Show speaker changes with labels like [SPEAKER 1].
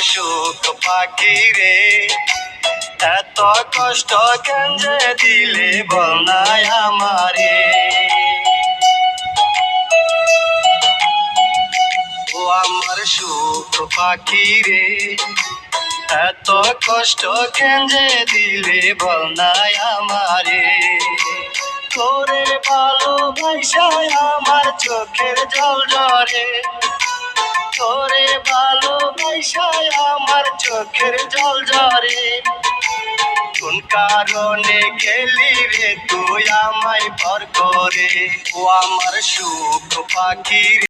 [SPEAKER 1] সুখ পাখি রে, এত কষ্ট কেন যে দিলে বল নাই আমারে। ও আমার সুখ পাখি রে, এত কষ্ট কেন যে দিলে বল নাই আমারে। তোরে ভালোবাসায় আমার চোখের জল ঝরে, তোরে ভালোবাসায় আমার চোখের জল ঝরে। কোন কারণে গেলি রে তুই আমায় পর করে। ও আমার সুখ পাখি রে।